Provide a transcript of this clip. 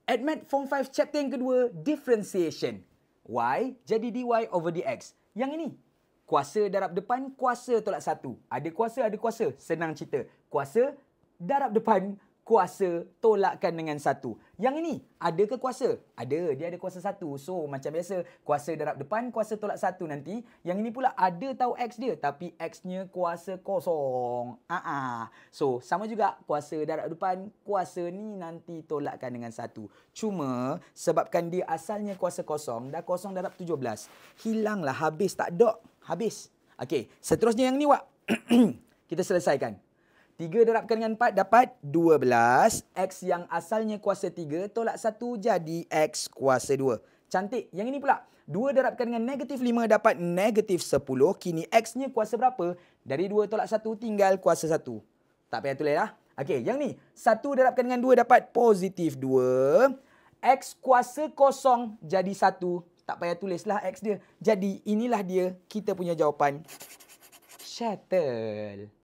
ADMAT Form 5 chapter yang kedua, differentiation. Y jadi dy over dx. Yang ini, kuasa darab depan, kuasa tolak 1. Ada kuasa. Senang cerita. Kuasa darab depan, kuasa tolakkan dengan 1. Yang ini, ada ke kuasa? Ada, dia ada kuasa 1. So, macam biasa, kuasa darab depan, kuasa tolak 1 nanti. Yang ini pula ada tahu X dia, tapi X-nya kuasa kosong. So, sama juga kuasa darab depan, kuasa ni nanti tolakkan dengan 1. Cuma, sebabkan dia asalnya kuasa kosong, dah kosong darab 17. Hilanglah, habis, tak ada. Habis. Okey, seterusnya yang ni, Wak. Kita selesaikan. 3 darabkan dengan 4 dapat 12. X yang asalnya kuasa 3 tolak 1 jadi X kuasa 2. Cantik. Yang ini pula. 2 darabkan dengan negatif 5 dapat negatif 10. Kini X-nya kuasa berapa? Dari 2 tolak 1 tinggal kuasa 1. Tak payah tulis lah. Okey, yang ni. 1 darabkan dengan 2 dapat positif 2. X kuasa kosong jadi 1. Tak payah tulislah X dia. Jadi inilah dia kita punya jawapan. Settle.